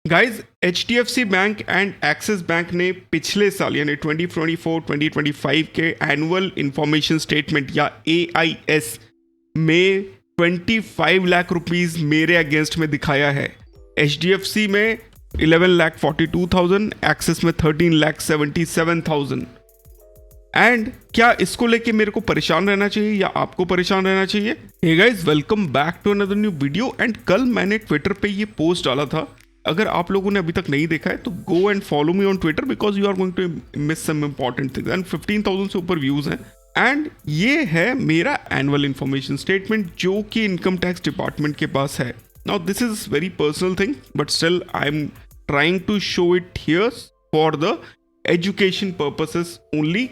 Guys HDFC bank and axis bank ने पिछले साल यानी 2024-2025 के एनुअल इंफॉर्मेशन स्टेटमेंट या AIS में 25 लाख रुपीस मेरे अगेंस्ट में दिखाया है। HDFC में 11,42,000, एक्सिस में 13,77,000। एंड क्या इसको लेके मेरे को परेशान रहना चाहिए या आपको परेशान रहना चाहिए? Hey guys, welcome back to another new video. And कल मैंने ट्विटर पे ये पोस्ट डाला था, अगर आप लोगों ने अभी तक नहीं देखा है तो go and follow me on Twitter because you are going to miss some important things. And 15,000 से ऊपर व्यूज हैं। एंड ये है मेरा एनुअल इंफॉर्मेशन स्टेटमेंट जो कि इनकम टैक्स डिपार्टमेंट के पास है। Now this is very personal thing but still I am trying to show it here for the education purposes only.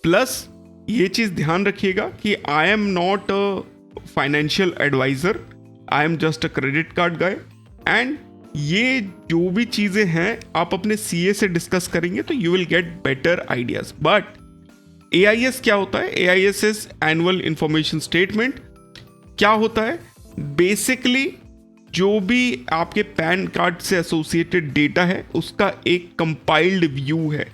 Plus ये चीज ध्यान रखिएगा कि I am not a financial advisor, I am just a credit card guy. And ये जो भी चीजें हैं आप अपने CA से डिस्कस करेंगे तो you will get better ideas. But AIS क्या होता है? AIS is annual information statement. क्या होता है? बेसिकली जो भी आपके पैन कार्ड से एसोसिएटेड डेटा है उसका एक कंपाइल्ड व्यू है।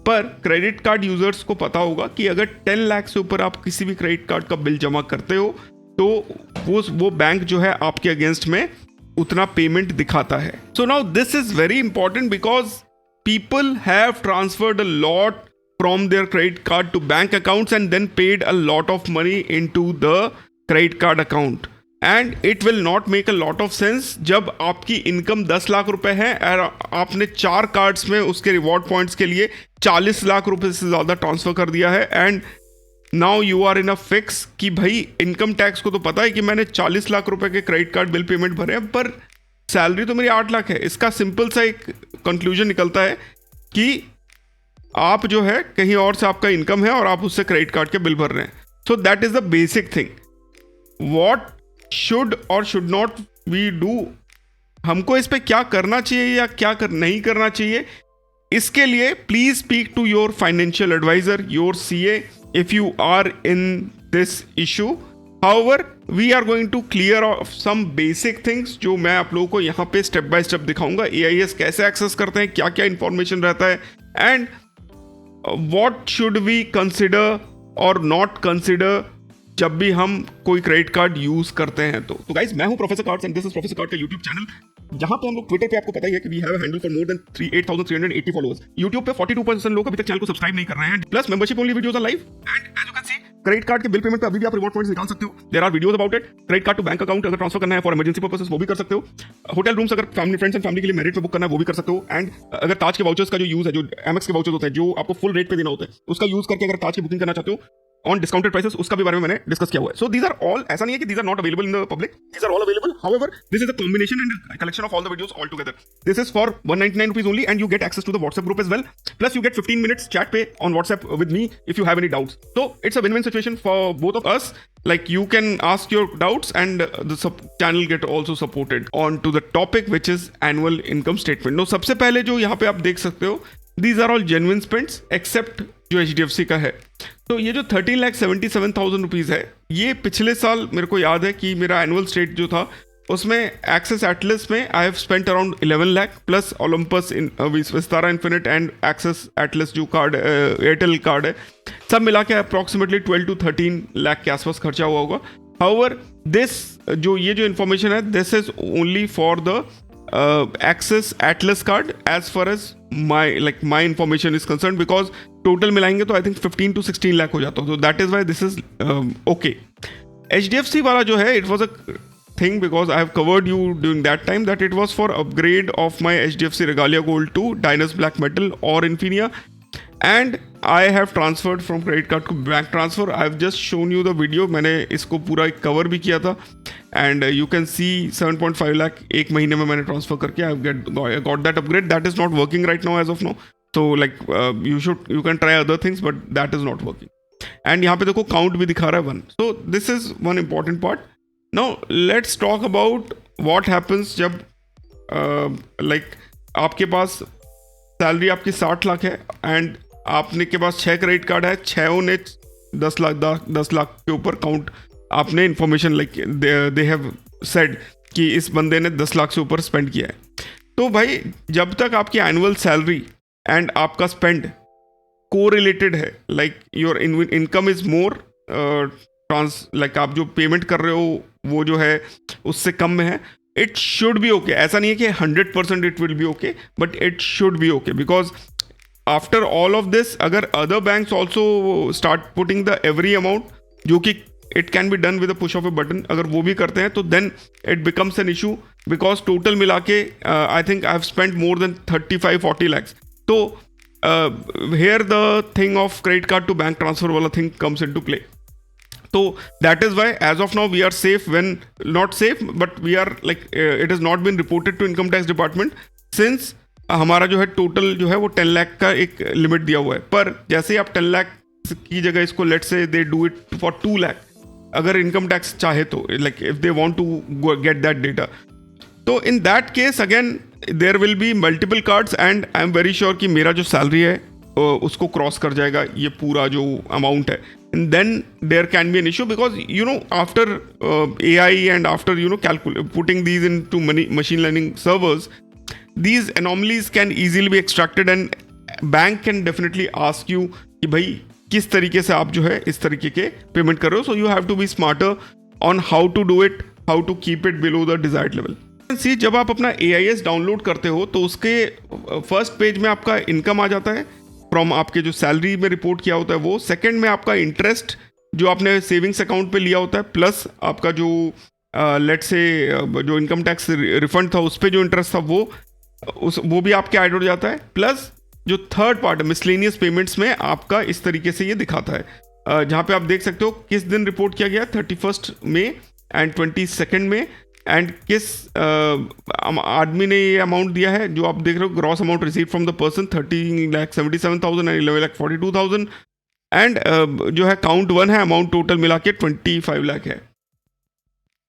पर क्रेडिट कार्ड यूजर्स को पता होगा कि अगर 10 लाख से ऊपर आप किसी भी क्रेडिट कार्ड का बिल जमा करते हो तो वो बैंक जो है आपके अगेंस्ट में उतना पेमेंट दिखाता है। So now this is very important because people have transferred a lot from their credit card to bank accounts and then paid a lot of money into the credit card account. And it will not make a lot of sense जब आपकी income 10 lakh रुपए है और आपने 4 cards में उसके reward points के लिए 40 लाख रुपए से ज़्यादा ट्रांसफर कर दिया है। And now you are in a fix कि भाई इनकम टैक्स को तो पता है कि मैंने 40 लाख रुपए के क्रेडिट कार्ड बिल पेमेंट भरे हैं पर सैलरी तो मेरी 8 लाख है। इसका सिंपल सा एक कंक्लूजन निकलता है कि आप जो है कहीं और से आपका इनकम है और आप उससे क्रेडिट कार्ड के बिल भर रहे हैं। So that is the basic thing. What should और शुड नॉट वी डू, हमको इस पे क्या करना चाहिए या क्या नहीं करना चाहिए, इसके लिए please speak to your financial advisor, your CA if you are in this issue. However, we are going to clear off some basic things जो मैं आप लोगों को यहाँ पे स्टेप बाय स्टेप दिखाऊंगा। AIS कैसे एक्सेस करते हैं, क्या क्या इंफॉर्मेशन रहता है and what should we consider और not consider जब भी हम कोई क्रेडिट कार्ड यूज करते हैं। तो गाइस, मैं हूं professor cards and this is professor card का यूट्यूब चैनल, जहां पे हम लोग ट्विटर पे आपको पता ही है कि we have a handle for more than 8,380 followers. YouTube पे 42% लोग अभी तक चैनल को सब्सक्राइब नहीं कर रहे हैं। Plus membership only videos are live and as you can see credit card के बिल पेमेंट पे अभी भी आप रिवॉर्ड पॉइंट्स निकाल सकते हो। There are videos about it. Credit card to bank account अगर ट्रांसफर करना है फॉर इमरजेंसी पर्पसेस वो भी कर सकते हो। होटल रूम्स अगर फैमिली फ्रेंड्स एंड फैमिली के लिए मेरिट पे बुक करना है वो भी कर सकते हो। एंड अगर ताज के वाउचर्स का जो यूज है, जो MX के वाउचर्स होते हैं जो आपको फुल रेट पे देना होता है, उसका यूज करके अगर ताज की बुकिंग करना चाहते हो ऑन डिस्काउंटेड प्राइसेस, उसका भी बारे में मैंने डिस्कस किया हुआ है। सो दीज आर ऑल, ऐसा नहीं है कि these are not available in the public, these are all available. However this is a combination and collection of all the videos all together. This is for 199 rupees only and you get access to the WhatsApp group as well. Plus you get 15 minutes chat पे on WhatsApp with me if you have any doubts. So it's a win-win situation for both of us. Like you can ask your doubts and the channel get also supported on to the topic which is annual income statement. No, सबसे पहले जो यहाँ पे आप देख सकते हो, these are all genuine spends except जो HDFC का है। तो ये जो 13,77,000 रुपीज़ है, ये पिछले साल मेरे को याद है कि मेरा एनुअल स्टेट जो था उसमें एक्सेस एटलस में I have spent around 11 lakh plus Olympus Vistara infinite and Axis Atlas जो कार्ड एयरटेल कार्ड है, सब मिला के अप्रॉक्सीमेटली 12 to 13 लाख के आसपास खर्चा हुआ होगा। हाउएवर दिस जो इन्फॉर्मेशन है, this is only for the Axis Atlas card as far as my information is concern because total मिलाएंगे तो आई थिंक 15 to 16 लाख हो जाता है। तो that is why this is okay. HDFC वाला जो है, it was a thing because I have covered you during that time that it was for upgrade of my HDFC Regalia Gold to Dynas Black Metal or Infinia, and I have transferred from credit card to bank transfer. I have just shown you the video. मैंने इसको पूरा cover भी किया था and you can see 7.5 lakh एक महीने में मैंने ट्रांसफर करके I got that upgrade. That is not working right now as of now. So like you can try other things but that is not working. And यहाँ पे देखो count भी दिखा रहा है 1. So this is one important part. Now let's talk about what happens जब आपके पास salary आपकी 60 लाख है एंड आपने के पास 6 क्रेडिट कार्ड है, 6 ने 10 लाख के ऊपर काउंट आपने इंफॉर्मेशन दे हैव सेड कि इस बंदे ने 10 लाख से ऊपर स्पेंड किया है। तो भाई जब तक आपकी एनुअल सैलरी एंड आपका स्पेंड कोरिलेटेड है, like your income is more like आप जो पेमेंट कर रहे हो वो जो है उससे कम में है, इट शुड बी ओके. ऐसा नहीं है कि 100% it will be okay, but it should be okay. Because after all of this, अगर other banks also start putting the every amount, जो कि it can be done with a push of a button, अगर वो भी करते हैं तो then it becomes an issue. Because total मिला के I think I have spent more than 35-40 lakhs. तो here the thing of credit card to bank transfer wala thing comes into play. So that is why as of now we are safe, when not safe but we are like it has not been reported to income tax department since हमारा जो है total जो है वो 10 लाख का एक limit दिया हुआ है. पर जैसे ही आप 10 लाख की जगह इसको लेट से they do it for 2 lakh, अगर इनकम टैक्स चाहे तो, like if they want to get that data, तो in that case again there will be multiple cards and I am very sure कि मेरा जो सैलरी है उसको क्रॉस कर जाएगा ये पूरा जो अमाउंट है. And then there can be an issue because you know after AI and after you know putting these into machine learning servers, these anomalies can easily be extracted and bank can definitely ask you कि भाई किस तरीके से आप जो है इस तरीके के पेमेंट कर रहे हो. So you have to be smarter on how to do it, how to keep it below the desired level. See, जब आप अपना AIS डाउनलोड करते हो तो उसके फर्स्ट पेज में आपका इनकम आ जाता है फ्रॉम आपके जो सैलरी में रिपोर्ट किया होता है वो. सेकेंड में आपका इंटरेस्ट जो आपने सेविंग्स अकाउंट पे लिया होता है, प्लस आपका जो लेट से जो इनकम टैक्स रिफंड था उस पर जो इंटरेस्ट था वो भी आपके ऐड हो जाता है. प्लस जो थर्ड पार्ट है मिसलेनियस पेमेंट्स में आपका इस तरीके से ये दिखाता है, जहाँ पे आप देख सकते हो किस दिन रिपोर्ट किया गया, 31 मई एंड 22 मई, एंड किस आदमी ने ये अमाउंट दिया है जो आप देख रहे हो. Gross amount receive from the person 13,77,000 and 11,42,000, and जो है काउंट 1 है, अमाउंट टोटल मिला के 25 लाख है.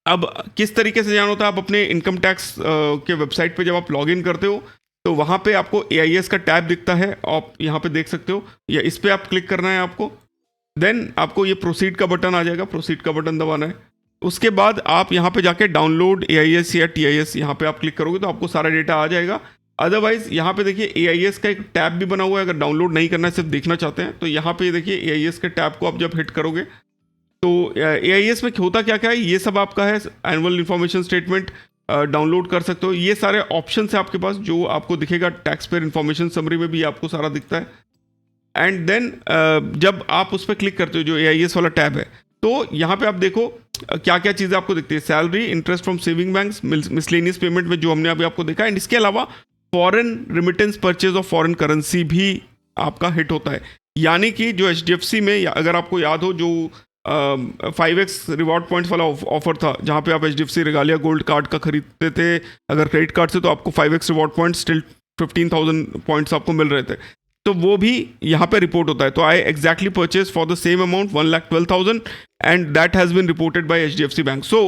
अब किस तरीके से जाना होता है, आप अपने इनकम टैक्स के वेबसाइट पे जब आप लॉग इन करते हो तो वहाँ पे आपको AIS का टैब दिखता है, आप यहाँ पे देख सकते हो, या इस पर आप क्लिक करना है आपको. देन आपको ये प्रोसीड का बटन आ जाएगा, प्रोसीड का बटन दबाना है. उसके बाद आप यहाँ पे जाके डाउनलोड AIS या TIS यहाँ पे आप क्लिक करोगे तो आपको सारा डेटा आ जाएगा. अदरवाइज यहाँ पे देखिए AIS का एक टैब भी बना हुआ है, अगर डाउनलोड नहीं करना है सिर्फ देखना चाहते हैं तो यहाँ पे देखिए AIS के टैब को आप जब हिट करोगे तो AIS में होता क्या क्या है, ये सब आपका है. एनुअल इन्फॉर्मेशन स्टेटमेंट डाउनलोड कर सकते हो, ये सारे ऑप्शन है आपके पास जो आपको दिखेगा. टैक्स पेयर इन्फॉर्मेशन समरी में भी आपको सारा दिखता है. एंड देन जब आप उस पर क्लिक करते हो जो AIS वाला टैब है, तो यहाँ पे आप देखो क्या क्या चीज़ें आपको दिखती है. Salary, interest from saving banks, miscellaneous payment में जो हमने अभी आपको देखा, एंड इसके अलावा foreign remittance purchase of foreign currency भी आपका हिट होता है. यानी कि जो HDFC में, अगर आपको याद हो, जो 5x रिवॉर्ड पॉइंट्स वाला ऑफर था जहाँ पे आप HDFC रेगालिया गोल्ड कार्ड का खरीदते थे अगर क्रेडिट कार्ड से, तो आपको 5x reward points still 15,000 points आपको मिल रहे थे, तो वो भी यहाँ पे रिपोर्ट होता है. तो I exactly purchase for the same amount 1,12,000 and that has been reported by HDFC bank. So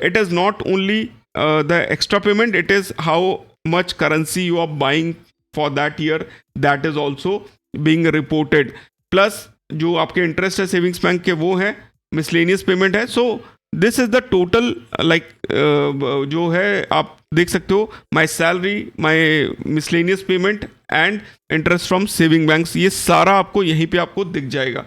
it is not only the extra payment, it is how much currency you are buying for that year, that is also being reported. Plus जो आपके interest है savings bank के वो है, miscellaneous payment है. So this is the total like जो है आप देख सकते हो, my salary, my miscellaneous payment and interest from saving banks, ये सारा आपको यहीं पे आपको दिख जाएगा.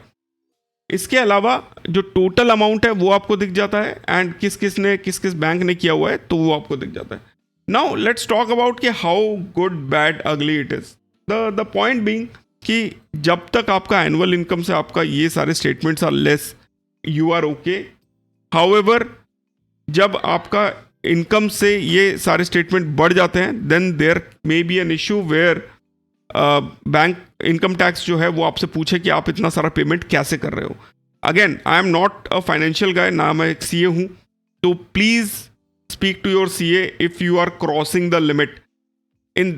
इसके अलावा जो टोटल अमाउंट है वो आपको दिख जाता है, एंड किस किस बैंक ने किया हुआ है तो वो आपको दिख जाता है. नाउ लेट्स टॉक अबाउट कि हाउ गुड बैड अगली it is. The point being कि जब तक आपका एनुअल इनकम से आपका ये सारे statements are less, you are okay. However जब आपका इनकम से ये सारे स्टेटमेंट बढ़ जाते हैं, then there may be an issue where bank income tax जो है वो आपसे पूछे कि आप इतना सारा पेमेंट कैसे कर रहे हो. Again I am not a financial guy, ना मैं एक CA हूँ, तो please speak to your CA if you are crossing the limit. In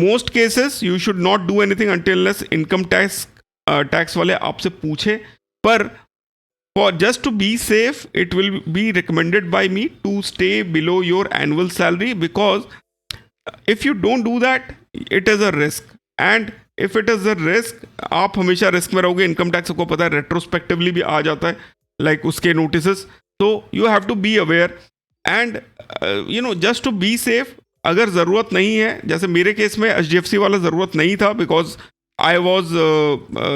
most cases you should not do anything until unless income tax वाले आपसे पूछे. पर for just to be safe, it will be recommended by me to stay below your annual salary, because if you don't do that, it is a risk. And if it is a risk, आप हमेशा risk में रहोगे. Income tax को पता है retrospectively भी आ जाता है, लाइक उसके नोटिसेस. तो you have to be aware. And just to be safe, अगर ज़रूरत नहीं है, जैसे मेरे केस में HDFC वाला ज़रूरत नहीं था, बिकॉज आई वॉज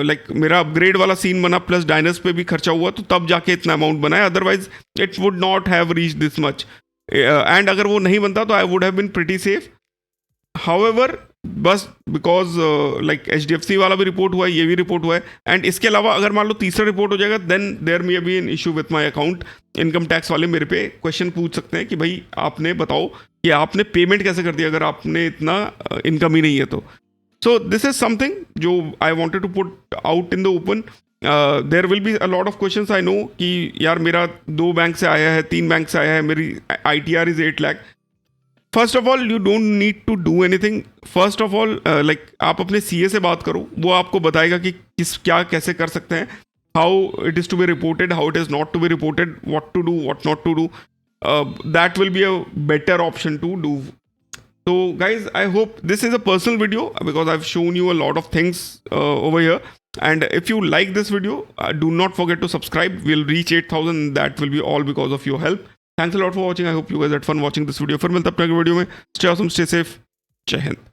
लाइक मेरा अपग्रेड वाला सीन बना प्लस डाइनर्स पे भी खर्चा हुआ, तो तब जाके इतना अमाउंट बना है, otherwise it would not have reach this much. And अगर वो नहीं बनता तो I would have been pretty safe. However बस बिकॉज लाइक HDFC वाला भी रिपोर्ट हुआ है, ये भी रिपोर्ट हुआ है, एंड इसके अलावा अगर मान लो तीसरा रिपोर्ट हो जाएगा, then there may be an issue with my account. Income tax वाले मेरे पे क्वेश्चन पूछ सकते हैं कि भाई आपने बताओ कि आपने पेमेंट कैसे कर दिया अगर आपने इतना इनकम ही नहीं है तो। सो दिस इज समथिंग जो I wanted to put out in the open. There will be a lot of questions I know कि यार मेरा 2 बैंक से आया है, 3 बैंक से आया है, मेरी ITR is 8 lakh. First of all you don't need to do anything. First of all like आप अपने CA से बात करो, वो आपको बताएगा कि किस क्या कैसे कर सकते हैं, how it is to be reported, how it is not to be reported, what to do what not to do. That will be a better option to do. So guys, I hope this is a personal video because I've shown you a lot of things over here. And if you like this video, do not forget to subscribe. We'll reach 8,000. That will be all because of your help. Thanks a lot for watching. I hope you guys had fun watching this video. फिर मिलते हैं अपने अगले video में. Stay awesome, stay safe. जय हिंद.